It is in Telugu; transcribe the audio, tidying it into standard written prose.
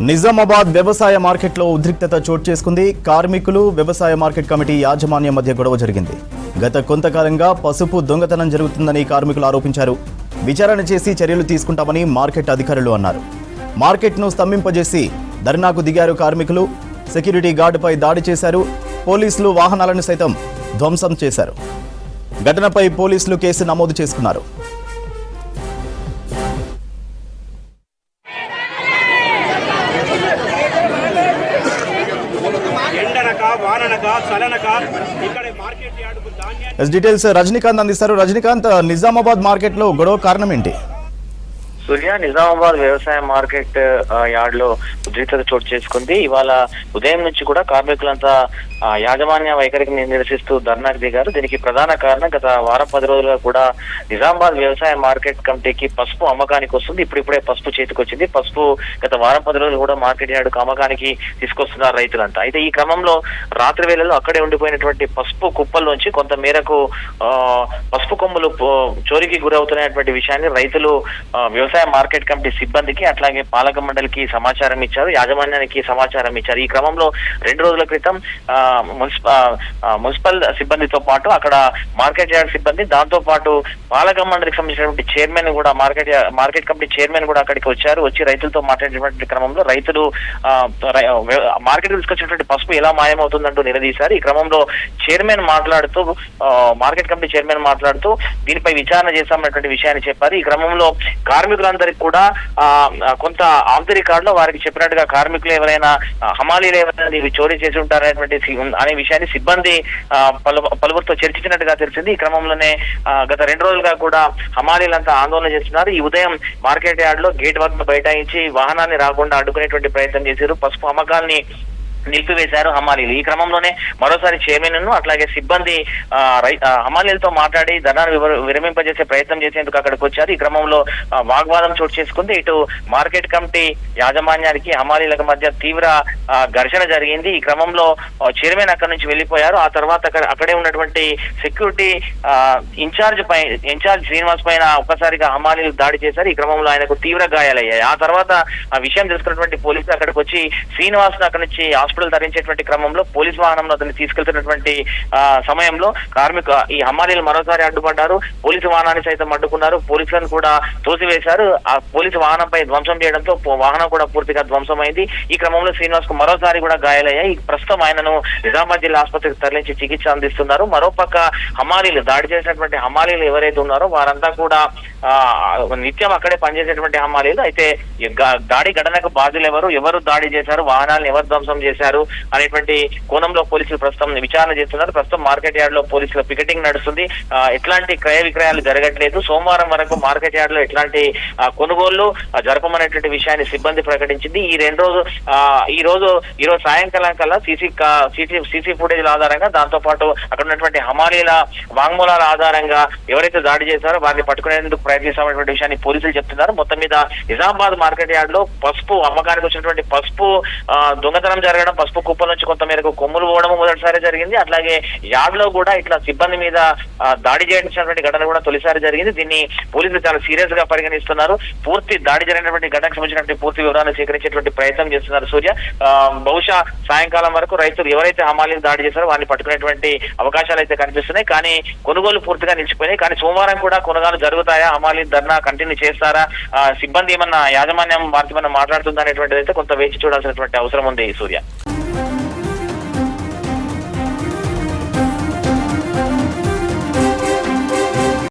నిజామాబాద్ వ్యవసాయ మార్కెట్లో ఉద్రిక్తత చోటు చేసుకుంది. కార్మికులు, వ్యవసాయ మార్కెట్ కమిటీ యాజమాన్యం మధ్య గొడవ జరిగింది. గత కొంతకాలంగా పసుపు దొంగతనం జరుగుతుందని కార్మికులు ఆరోపించారు. విచారణ చేసి చర్యలు తీసుకుంటామని మార్కెట్ అధికారులు అన్నారు. మార్కెట్ను స్తంభింపజేసి ధర్నాకు దిగారు కార్మికులు. సెక్యూరిటీ గార్డుపై దాడి చేశారు. పోలీసులు వాహనాలను సైతం ధ్వంసం చేశారు. ఘటనపై పోలీసులు కేసు నమోదు చేసుకున్నారు. డీటెయిల్స్ రజనీకాంత్ అందిస్తారు. రజనీకాంత్, నిజామాబాద్ మార్కెట్ లో గొడవ కారణం ఏంటి? సూర్య, నిజామాబాద్ వ్యవసాయ మార్కెట్ యార్డ్ లో ఉద్రిక్తత చోటు చేసుకుంది. ఇవాళ ఉదయం నుంచి కూడా కార్మికులంతా యాజమాన్య వైఖరికి నిరసిస్తూ ధర్నాకు దిగారు. దీనికి ప్రధాన కారణం గత వారం 10 రోజులుగా కూడా నిజామాబాద్ వ్యవసాయ మార్కెట్ కమిటీకి పసుపు అమ్మకానికి వస్తుంది. ఇప్పుడిప్పుడే పసుపు చేతికి వచ్చింది. పసుపు గత వారం 10 రోజులు కూడా మార్కెట్ యార్డుకు అమ్మకానికి తీసుకొస్తున్నారు రైతులంతా. అయితే ఈ క్రమంలో రాత్రి వేళల్లో అక్కడే ఉండిపోయినటువంటి పసుపు కుప్పల్లోంచి కొంత మేరకు పసుపు కొమ్ములు చోరీకి గురవుతున్నటువంటి విషయాన్ని రైతులు వ్యవసాయ మార్కెట్ కమిటీ సిబ్బందికి అట్లాగే పాలక మండలికి సమాచారం ఇచ్చారు, యాజమాన్యానికి సమాచారం ఇచ్చారు. ఈ క్రమంలో 2 రోజుల క్రితం మున్సిపల్ సిబ్బందితో పాటు అక్కడ మార్కెట్ యార్డ్ సిబ్బంది, దాంతో పాటు పాలక మండలికి సంబంధించినటువంటి చైర్మన్ కూడా మార్కెట్ కమిటీ చైర్మన్ కూడా అక్కడికి వచ్చారు. వచ్చి రైతులతో మాట్లాడినటువంటి క్రమంలో రైతులు మార్కెట్ తీసుకొచ్చినటువంటి పసుపు ఎలా మాయమవుతుందంటూ నిలదీశారు. ఈ క్రమంలో చైర్మన్ మాట్లాడుతూ మార్కెట్ కమిటీ చైర్మన్ మాట్లాడుతూ దీనిపై విచారణ చేస్తామన్నటువంటి విషయాన్ని చెప్పారు. ఈ క్రమంలో కార్మికులందరికీ కూడా కొంత ఆఫ్ ది రికార్డ్ లో వారికి చెప్పినట్టుగా కార్మికులు ఎవరైనా హమాలీలు ఎవరైనా ఇవి చోరీ చేసి ఉంటారనేటువంటి అనే విషయాన్ని సిబ్బంది పలువురితో చర్చించినట్టుగా తెలిసింది. ఈ క్రమంలోనే గత 2 రోజులుగా కూడా హమాలీలంతా ఆందోళన చేస్తున్నారు. ఈ ఉదయం మార్కెట్ యార్డ్ లో గేట్ వద్ద బైఠాయించి వాహనాన్ని రాకుండా అడ్డుకునేటువంటి ప్రయత్నం చేశారు. పసుపు అమ్మకాల్ని నిలిపివేశారు హమాలీలు. ఈ క్రమంలోనే మరోసారి చైర్మన్ ను అట్లాగే సిబ్బంది హమాలీలతో మాట్లాడి ధర్నాను విరమింపజేసే ప్రయత్నం చేసేందుకు అక్కడికి వచ్చారు. ఈ క్రమంలో వాగ్వాదం చోటు చేసుకుంది. ఇటు మార్కెట్ కమిటీ యాజమాన్యానికి హమాలీలకు మధ్య తీవ్ర ఘర్షణ జరిగింది. ఈ క్రమంలో చైర్మన్ అక్కడి నుంచి వెళ్లిపోయారు. ఆ తర్వాత అక్కడే ఉన్నటువంటి సెక్యూరిటీ ఇన్ఛార్జ్ శ్రీనివాస్ పైన ఒక్కసారిగా హమాలీలు దాడి చేశారు. ఈ క్రమంలో ఆయనకు తీవ్ర గాయాలయ్యాయి. ఆ తర్వాత ఆ విషయం తెలుసుకున్నటువంటి పోలీసులు అక్కడికి వచ్చి శ్రీనివాస్ అక్కడి నుంచి హాస్పిటల్ తరించేటువంటి క్రమంలో పోలీస్ వాహనంలో అతన్ని తీసుకెళ్తున్నటువంటి సమయంలో ఈ హమాలీలు మరోసారి అడ్డుపడ్డారు. పోలీసు వాహనాన్ని సైతం అడ్డుకున్నారు. పోలీసులను కూడా తోసివేశారు. ఆ పోలీసు వాహనంపై ధ్వంసం చేయడంతో వాహనం కూడా పూర్తిగా ధ్వంసమైంది. ఈ క్రమంలో శ్రీనివాస్ కు మరోసారి కూడా గాయాలయ్యాయి. ప్రస్తుతం ఆయనను నిజామాబాద్ జిల్లా ఆసుపత్రికి తరలించి చికిత్స అందిస్తున్నారు. మరోపక్క హమాలీలు దాడి చేసినటువంటి హమాలీలు ఎవరైతే ఉన్నారో వారంతా కూడా నిత్యం అక్కడే పనిచేసేటువంటి హమాలీలు. అయితే దాడి ఘటనకు బాధ్యులు ఎవరు దాడి చేశారు, వాహనాలను ఎవరు ధ్వంసం చేశారు అనేటువంటి కోణంలో పోలీసులు ప్రస్తుతం విచారణ చేస్తున్నారు. ప్రస్తుతం మార్కెట్ యార్డ్ లో పోలీసుల పికెటింగ్ నడుస్తుంది. ఎట్లాంటి క్రయ విక్రయాలు జరగట్లేదు. సోమవారం వరకు మార్కెట్ యార్డ్ లో ఎట్లాంటి కొనుగోళ్లు జరపమనేటువంటి విషయాన్ని సిబ్బంది ప్రకటించింది. ఈ రోజు సాయంకాలం కల్లా సీసీ ఫుటేజ్ ఆధారంగా, దాంతో పాటు అక్కడ ఉన్నటువంటి హమాలీల వాంగ్మూలాల ఆధారంగా ఎవరైతే దాడి చేశారో వారిని పట్టుకునేందుకు ప్రయత్నిస్తామనేటువంటి విషయాన్ని పోలీసులు చెప్తున్నారు. మొత్తం మీద నిజామాబాద్ మార్కెట్ యార్డ్ లో పసుపు అమ్మకానికి వచ్చినటువంటి పసుపు దొంగతనం జరగడం, పసుపు కుప్పల నుంచి కొంత మేరకు కొమ్ములు పోవడం మొదటిసారి జరిగింది. అట్లాగే యార్డ్ లో కూడా ఇట్లా సిబ్బంది మీద దాడి చేయించినటువంటి ఘటన కూడా తొలిసారి జరిగింది. దీన్ని పోలీసులు చాలా సీరియస్ గా పరిగణిస్తున్నారు. పూర్తి దాడి జరిగినటువంటి ఘటనకు సంబంధించినటువంటి పూర్తి వివరాలను సేకరించేటువంటి ప్రయత్నం చేస్తున్నారు సూర్య. బహుశా సాయంకాలం వరకు రైతులు ఎవరైతే హమాలీలు దాడి చేశారో వారిని పట్టుకునేటువంటి అవకాశాలు అయితే కనిపిస్తున్నాయి. కానీ కొనుగోలు పూర్తిగా నిలిచిపోయినాయి. కానీ సోమవారం కూడా కొనుగోలు జరుగుతాయా, హమాలీ ధర్నా కంటిన్యూ చేస్తారా, సిబ్బంది ఏమన్నా యాజమాన్యం వారితో ఏమన్నా మాట్లాడుతుందా అనేటువంటిది అయితే కొంత వేచి చూడాల్సినటువంటి అవసరం ఉంది సూర్య.